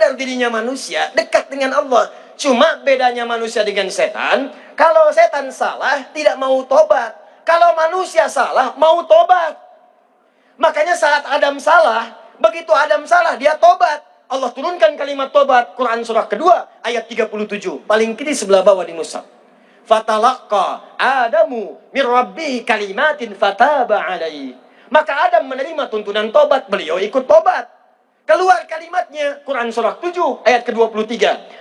sadar dirinya manusia, dekat dengan Allah. Cuma bedanya manusia dengan setan, kalau setan salah, tidak mau tobat. Kalau manusia salah, mau tobat. Makanya saat Adam salah, begitu Adam salah, dia tobat. Allah turunkan kalimat tobat. Quran surah kedua, ayat 37. Paling kiri sebelah bawah di mushaf. Fatalaqa Adamu min rabbihi kalimatin fataba alaihi. Maka Adam menerima tuntunan tobat, beliau ikut tobat. Keluar kalimatnya, Quran surah 7 ayat ke-23.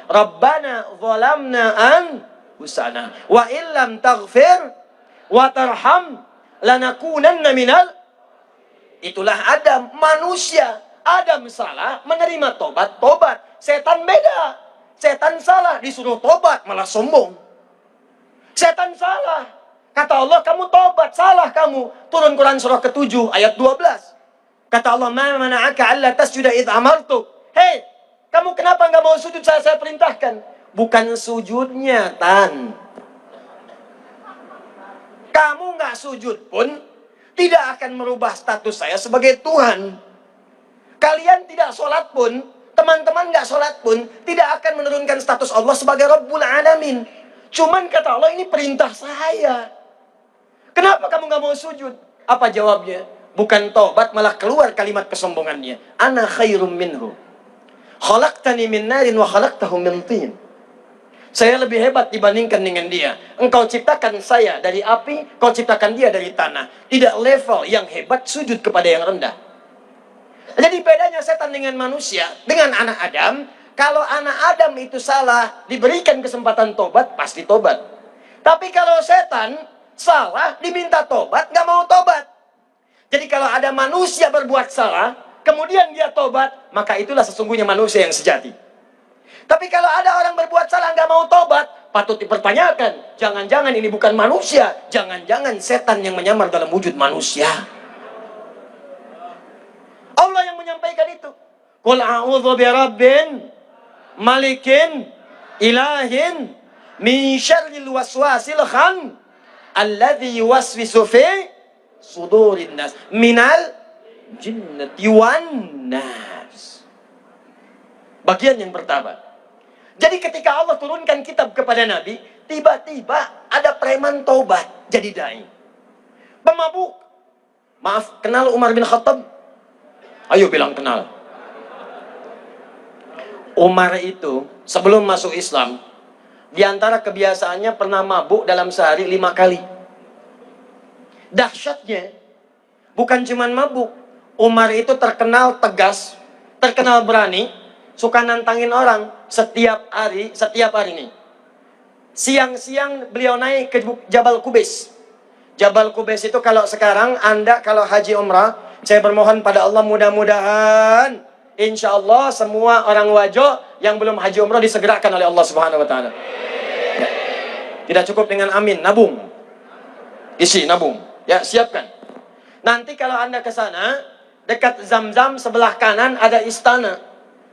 Rabbana zalamna anfusana wa illam taghfir wa tarham lanakunanna minal. Itulah Adam, manusia. Adam salah, menerima tobat, tobat. Setan beda. Setan salah, disuruh tobat, malah sombong. Setan salah. Kata Allah, kamu tobat, salah kamu. Turun Quran surah ke-7 ayat 12. Kata Allah, ma mana'aka alla tasjuda idh amartuk. Hei, kamu kenapa nggak mau sujud saat saya perintahkan? Bukan sujudnya, Tan. Kamu nggak sujud pun tidak akan merubah status saya sebagai Tuhan. Kalian tidak sholat pun, teman-teman nggak sholat pun, tidak akan menurunkan status Allah sebagai Rabbul Alamin. Cuman kata Allah, ini perintah saya. Kenapa kamu nggak mau sujud? Apa jawabnya? Bukan tobat, malah keluar kalimat kesombongannya. Ana khairum minhu. Khalaqtani min narin wa khalaqtahu min tin. Saya lebih hebat dibandingkan dengan dia. Engkau ciptakan saya dari api, kau ciptakan dia dari tanah. Tidak level yang hebat sujud kepada yang rendah. Jadi bedanya setan dengan manusia, dengan anak Adam, kalau anak Adam itu salah, diberikan kesempatan tobat, pasti tobat. Tapi kalau setan salah, diminta tobat, nggak mau tobat. Jadi kalau ada manusia berbuat salah, kemudian dia tobat, maka itulah sesungguhnya manusia yang sejati. Tapi kalau ada orang berbuat salah, nggak mau tobat, patut dipertanyakan. Jangan-jangan ini bukan manusia, jangan-jangan setan yang menyamar dalam wujud manusia. Allah yang menyampaikan itu. Qul a'udzu birabbin malikin ilahin min syarril waswasil khan alladzi yuwaswisu fi sudurin nas minal jinnati wan nas. Bagian yang pertama. Jadi ketika Allah turunkan kitab kepada Nabi, tiba-tiba ada preman taubat jadi dai. Pemabuk. Maaf, kenal Umar bin Khattab? Ayo bilang kenal. Umar itu sebelum masuk Islam, di antara kebiasaannya pernah mabuk dalam sehari 5 kali. Dahsyatnya, bukan cuma mabuk. Umar itu terkenal tegas, terkenal berani, suka nantangin orang setiap hari nih. Siang-siang beliau naik ke Jabal Qubais. Jabal Qubais itu kalau sekarang Anda kalau haji umrah, saya bermohon pada Allah mudah-mudahan insya Allah semua orang wajo yang belum haji umrah disegerakan oleh Allah Subhanahu Wa Taala. Ya. Tidak cukup dengan amin, nabung. Isi nabung. Ya, siapkan. Nanti kalau Anda ke sana, dekat Zam-Zam sebelah kanan ada istana.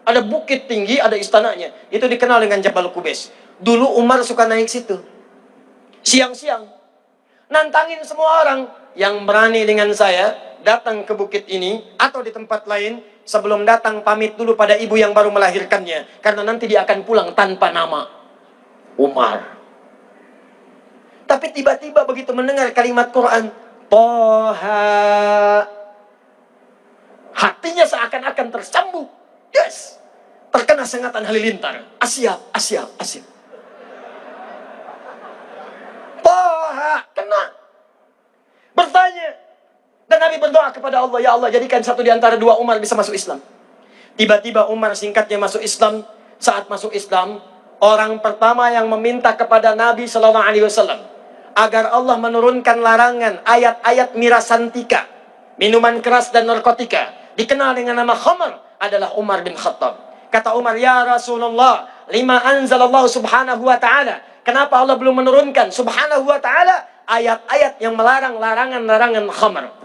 Ada bukit tinggi, ada istananya. Itu dikenal dengan Jabal Qubais. Dulu Umar suka naik situ. Siang-siang. Nantangin semua orang yang berani dengan saya datang ke bukit ini atau di tempat lain. Sebelum datang pamit dulu pada ibu yang baru melahirkannya. Karena nanti dia akan pulang tanpa nama. Umar. Tapi tiba-tiba begitu mendengar kalimat Quran, Toha, hatinya seakan-akan tersambung. Yes, terkena sengatan halilintar. Asyap. Toha, kena. Bertanya. Dan Nabi berdoa kepada Allah, ya Allah jadikan satu di antara dua Umar bisa masuk Islam. Tiba-tiba Umar singkatnya masuk Islam. Saat masuk Islam, orang pertama yang meminta kepada Nabi SAW agar Allah menurunkan larangan ayat-ayat mirasantika, minuman keras dan narkotika, dikenal dengan nama khamar, adalah Umar bin Khattab. Kata Umar, ya Rasulullah, lima anzalallahu subhanahu wa ta'ala, kenapa Allah belum menurunkan subhanahu wa ta'ala ayat-ayat yang melarang larangan-larangan khamar?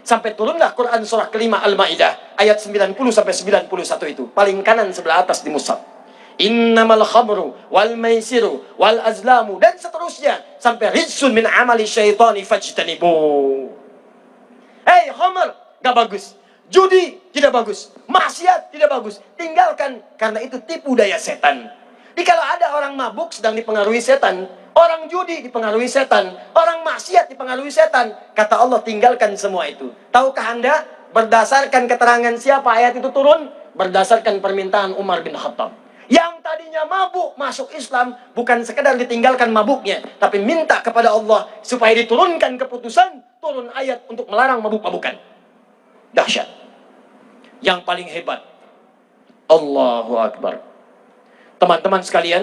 Sampai turunlah Quran surah kelima Al-Ma'idah ayat 90-91 itu, paling kanan sebelah atas di mushaf. Innamal khamru wal maisiru wal azlamu, dan seterusnya sampai rijsun min amali syaitani fajtanibu. Hei, khamr gak bagus, judi tidak bagus, Maksiat tidak bagus, tinggalkan, karena itu tipu daya setan. Jadi kalau ada orang mabuk sedang dipengaruhi setan, orang judi dipengaruhi setan, orang maksiat dipengaruhi setan, kata Allah tinggalkan semua itu. Tahukah Anda berdasarkan keterangan siapa ayat itu turun? Berdasarkan permintaan Umar bin Khattab. Yang tadinya mabuk masuk Islam, bukan sekedar ditinggalkan mabuknya, tapi minta kepada Allah supaya diturunkan keputusan, turun ayat untuk melarang mabuk-mabukan. Dahsyat. Yang paling hebat, Allahu Akbar. Teman-teman sekalian,